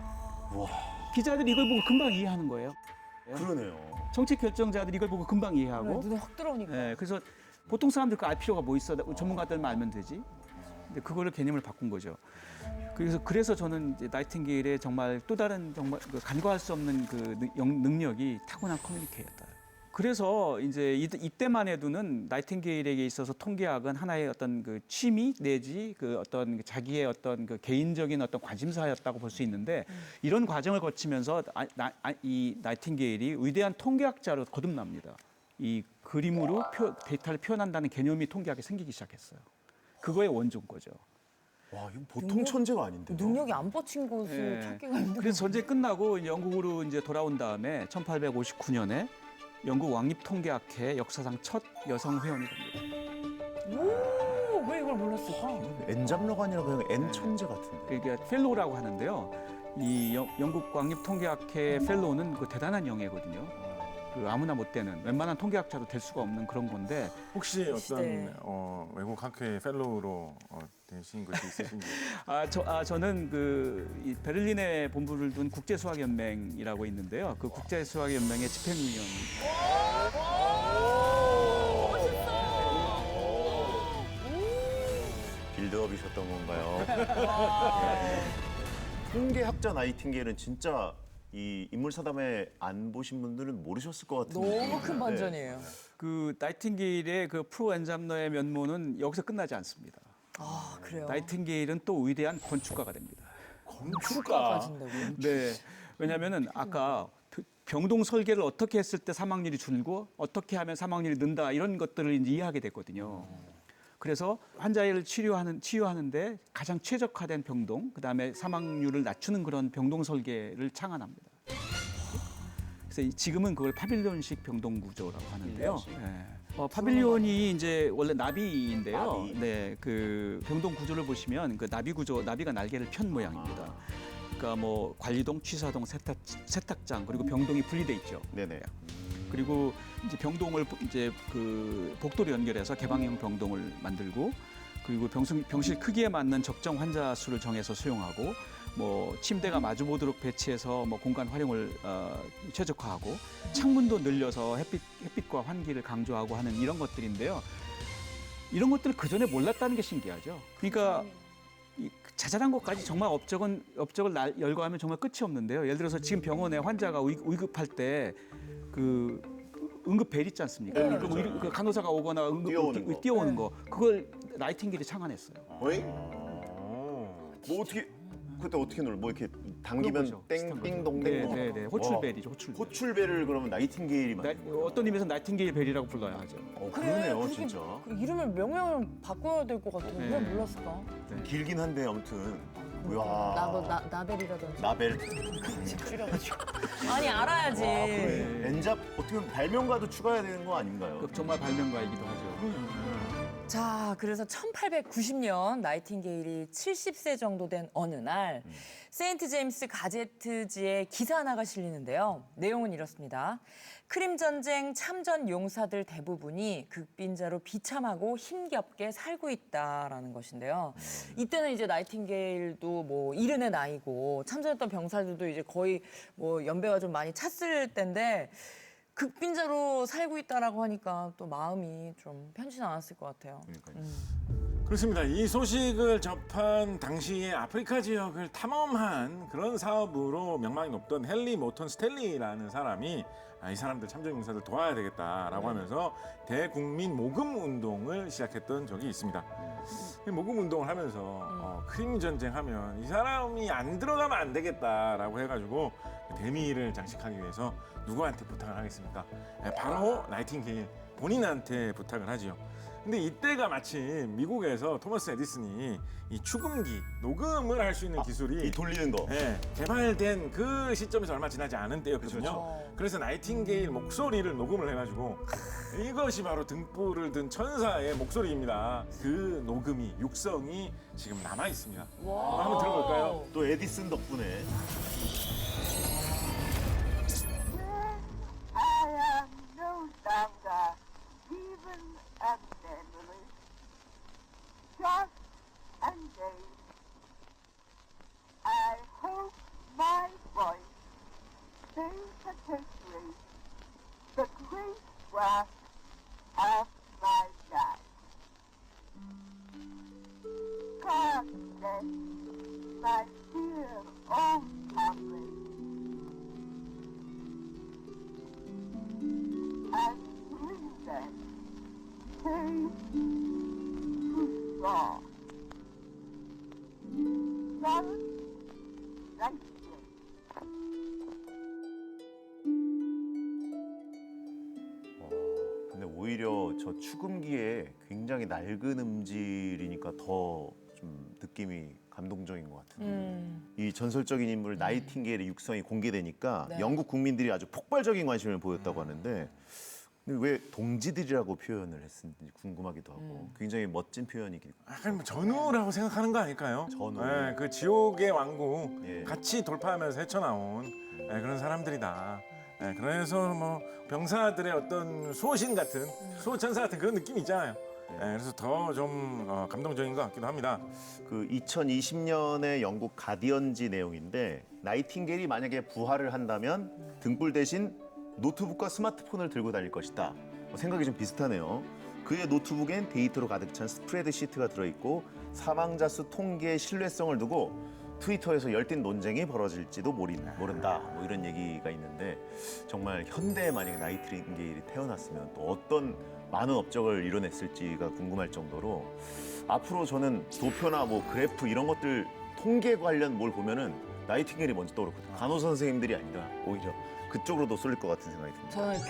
와, 기자들이 이걸 보고 금방 이해하는 거예요. 그러네요. 정책 결정자들이 이걸 보고 금방 이해하고. 눈에 확 들어오니까. 예, 그래서 보통 사람들 그 알 필요가 뭐 있어? 전문가들만 알면 되지. 근데 그거를 개념을 바꾼 거죠. 그래서 저는 이제 나이팅게일의 정말 또 다른 정말 그 간과할 수 없는 그 능력이 타고난 커뮤니케이터다. 그래서 이제 이때만 해도는 나이팅게일에게 있어서 통계학은 하나의 어떤 그 취미 내지 그 어떤 자기의 어떤 그 개인적인 어떤 관심사였다고 볼 수 있는데 이런 과정을 거치면서 이 나이팅게일이 위대한 통계학자로 거듭납니다. 이 그림으로 데이터를 표현한다는 개념이 통계학에 생기기 시작했어요. 그거의 원조인 거죠. 와, 이건 보통 천재가 아닌데. 능력이 안 뻗친 것을 예. 찾기가 힘들어요. 그래서 전쟁 끝나고 이제 영국으로 이제 돌아온 다음에 1859년에 영국 왕립통계학회 역사상 첫 여성 회원이 됩니다. 오, 왜 이걸 몰랐을까? N잡러가 아니라 그냥 N 천재 같은데. 그게 펠로우라고 하는데요. 이 영국 왕립통계학회 펠로우는 그 대단한 영예거든요. 그 아무나 못 되는 웬만한 통계학자도 될 수가 없는 그런 건데 혹시 시대에. 어떤 외국 학회 펠로우로 되신 것이 있으신지? 저는 이 베를린에 본부를 둔 국제수학연맹이라고 있는데요. 그 국제수학연맹의 집행위원입니다. 빌드업이셨던 건가요? 통계학자 나이팅게일은 진짜 이 인물사담에 안 보신 분들은 모르셨을 것 같은 너무 느낌이 큰 드는데. 반전이에요. 그 나이팅게일의 그 프로 엔잡러의 면모는 여기서 끝나지 않습니다. 아 그래요. 나이팅게일은 또 위대한 건축가가 됩니다. 건축가까지인다고. 네, 왜냐하면은 아까 병동 설계를 어떻게 했을 때 사망률이 줄고 어떻게 하면 사망률이 는다 이런 것들을 이제 이해하게 됐거든요. 그래서 환자를 치유하는데 가장 최적화된 병동, 그다음에 사망률을 낮추는 그런 병동 설계를 창안합니다. 그래서 지금은 그걸 파빌리온식 병동 구조라고 하는데요. 네. 파빌리온이 이제 원래 나비인데요. 나비. 네, 그 병동 구조를 보시면 그 나비 구조, 나비가 날개를 편 모양입니다. 그러니까 뭐 관리동, 취사동, 세탁장 그리고 병동이 분리돼 있죠. 네네. 그리고 이제 병동을 이제 그 복도로 연결해서 개방형 병동을 만들고 그리고 병실 크기에 맞는 적정 환자 수를 정해서 수용하고 뭐 침대가 마주보도록 배치해서 뭐 공간 활용을 최적화하고 창문도 늘려서 햇빛과 환기를 강조하고 하는 이런 것들인데요. 이런 것들을 그 전에 몰랐다는 게 신기하죠. 그러니까 이 자잘한 것까지 정말 업적을 열거하면 정말 끝이 없는데요. 예를 들어서 지금 병원에 환자가 의급할 때 그 응급 벨 있지 않습니까? 네. 그 간호사가 오거나 뛰어오는 거. 뛰어오는 거 그걸 나이팅게일이 창안했어요. 어이? 뭐 어떻게 그때 어떻게 눌러? 뭐 이렇게 당기면 그런 거죠. 비슷한 거죠. 땡띵동댕. 네. 호출벨이죠. 호출벨. 호출벨을 그러면 나이팅게일이 만든 거예요? 어떤 의미에서 나이팅게일 벨이라고 불러야 하죠. 그러네요, 그게 진짜. 그 이름을 명명을 바꿔야 될 것 같아요. 네. 왜 몰랐을까? 길긴 한데 아무튼. 와. 나벨이라든지 나벨. 줄여가지고. 아니 알아야지. 그래. 엔잡 어떻게 보면 발명가도 추가해야 되는 거 아닌가요? 그 정말 발명가이기도 하죠. 자, 그래서 1890년 나이팅게일이 70세 정도 된 어느 날 세인트 제임스 가제트지에 기사 하나가 실리는데요. 내용은 이렇습니다. 크림 전쟁 참전 용사들 대부분이 극빈자로 비참하고 힘겹게 살고 있다라는 것인데요. 이때는 이제 나이팅게일도 뭐 이른의 나이고 참전했던 병사들도 이제 거의 뭐 연배가 좀 많이 찼을 때인데 극빈자로 살고 있다라고 하니까 또 마음이 좀 편치 않았을 것 같아요. 그러니까요. 그렇습니다. 이 소식을 접한 당시에 아프리카 지역을 탐험한 그런 사업으로 명망이 높던 헨리 모턴 스탠리라는 사람이 이 사람들 참전 용사들 도와야 되겠다라고 하면서 대국민 모금 운동을 시작했던 적이 있습니다. 이 모금 운동을 하면서 크림 전쟁하면 이 사람이 안 들어가면 안 되겠다라고 해가지고 대미를 장식하기 위해서 누구한테 부탁을 하겠습니까? 바로 나이팅게일 본인한테 부탁을 하지요. 근데 이때가 마침 미국에서 토머스 에디슨이 이 축음기, 녹음을 할 수 있는 기술이 이 돌리는 거. 개발된 그 시점에서 얼마 지나지 않은 때였거든요. 그렇죠. 그래서 나이팅게일 목소리를 녹음을 해가지고 이것이 바로 등불을 든 천사의 목소리입니다. 그 녹음이, 육성이 지금 남아 있습니다. 한번 들어볼까요? 또 에디슨 덕분에. I am no longer even a memory, just and vain. I hope my voice may perpetuate the great work of my life. God bless my dear old comrades. And bring them safe to shore. Florence Nightingale. 근데 오히려 저 축음기에 굉장히 낡은 음질이니까 더 좀 느낌이 감동적인 것 같은데 이 전설적인 인물 나이팅게일의 육성이 공개되니까 네. 영국 국민들이 아주 폭발적인 관심을 보였다고 하는데 근데 왜 동지들이라고 표현을 했는지 궁금하기도 하고 굉장히 멋진 표현이기도 약간 뭐 전우라고 생각하는 거 아닐까요? 전우. 그 지옥의 왕국 예. 같이 돌파하면서 헤쳐나온 그런 사람들이다. 그래서 뭐 병사들의 어떤 수호신 같은 수호천사 같은 그런 느낌이 있잖아요. 그래서 더 좀 감동적인 것 같기도 합니다. 그 2020년의 영국 가디언지 내용인데 나이팅게일이 만약에 부활을 한다면 등불 대신 노트북과 스마트폰을 들고 다닐 것이다. 생각이 좀 비슷하네요. 그의 노트북엔 데이터로 가득 찬 스프레드 시트가 들어있고 사망자 수 통계의 신뢰성을 두고 트위터에서 열띤 논쟁이 벌어질지도 모른다. 뭐 이런 얘기가 있는데 정말 현대에 만약에 나이팅게일이 태어났으면 또 어떤 많은 업적을 이뤄냈을지가 궁금할 정도로 앞으로 저는 도표나 뭐 그래프 이런 것들 통계 관련 뭘 보면은 나이팅게일이 먼저 떠오르거든요. 간호사 선생님들이 아니라 오히려 그쪽으로도 쏠릴 것 같은 생각이 듭니다. 저는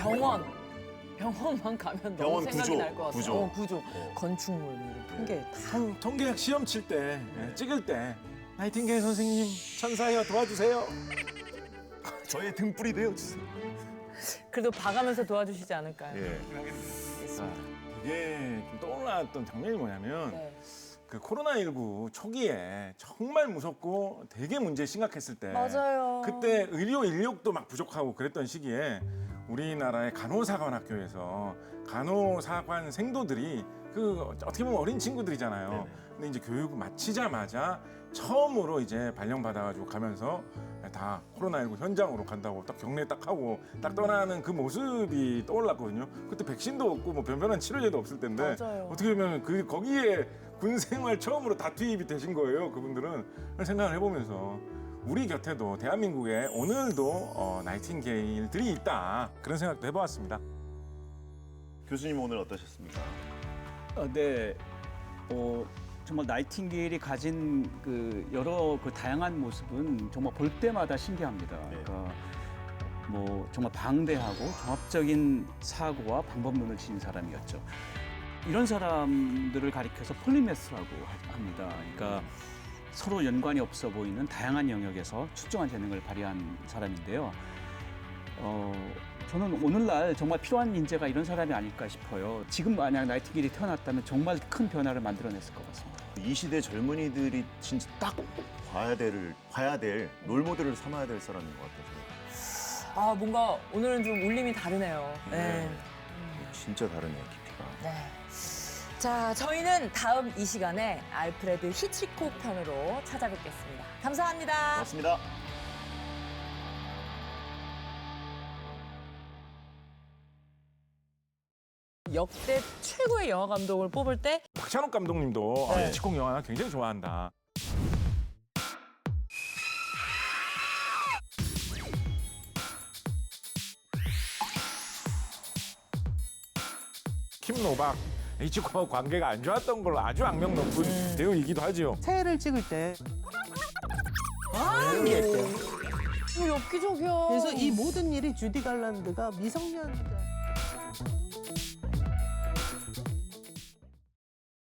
병원만 가면 너무 병원 생각이 구조, 날 것 같아요. 구조. 구조. 건축물 이런 통계 다. 통계학 시험 칠 때, 찍을 때 나이팅게일 선생님 천사여 도와주세요. 저의 등불이 되어주세요. 그래도 봐가면서 도와주시지 않을까요? 예. 이게 좀 떠올랐던 장면이 뭐냐면 네. 그 코로나19 초기에 정말 무섭고 되게 문제 심각했을 때 맞아요. 그때 의료 인력도 막 부족하고 그랬던 시기에 우리나라의 간호사관학교에서 간호사관 생도들이 그 어떻게 보면 어린 친구들이잖아요. 네네. 근데 이제 교육을 마치자마자 처음으로 이제 발령받아가지고 가면서 다 코로나19 현장으로 간다고 딱 격리 딱 하고 딱 떠나는 그 모습이 떠올랐거든요. 그때 백신도 없고 뭐 변변한 치료제도 없을 텐데 맞아요. 어떻게 보면 그 거기에 군 생활 처음으로 다 투입이 되신 거예요. 그분들은 그런 생각을 해보면서 우리 곁에도 대한민국에 오늘도 나이팅게일들이 있다 그런 생각도 해보았습니다. 교수님 오늘 어떠셨습니까? 네, 정말 나이팅게일이 가진 그 여러 그 다양한 모습은 정말 볼 때마다 신기합니다. 그러니까 뭐 정말 방대하고 종합적인 사고와 방법론을 지닌 사람이었죠. 이런 사람들을 가리켜서 폴리매스라고 합니다. 그러니까 서로 연관이 없어 보이는 다양한 영역에서 출중한 재능을 발휘한 사람인데요. 저는 오늘날 정말 필요한 인재가 이런 사람이 아닐까 싶어요. 지금 만약 나이팅게일이 태어났다면 정말 큰 변화를 만들어냈을 것 같습니다. 이 시대 젊은이들이 진짜 딱 봐야 될 롤모델을 삼아야 될 사람인 것 같아서. 아, 뭔가 오늘은 좀 울림이 다르네요. 네. 진짜 다르네요, 깊이가. 네. 자, 저희는 다음 이 시간에 알프레드 히치콕 편으로 찾아뵙겠습니다. 감사합니다. 고맙습니다. 역대 최고의 영화 감독을 뽑을 때 박찬욱 감독님도 네. 히치콕 영화 굉장히 좋아한다. 킴노박 히치콕하고 관계가 안 좋았던 걸로 아주 악명 높은 배우이기도 하죠. 새해를 찍을 때 엽기적이야. 그래서 이 모든 일이 주디 갈란드가 미성년자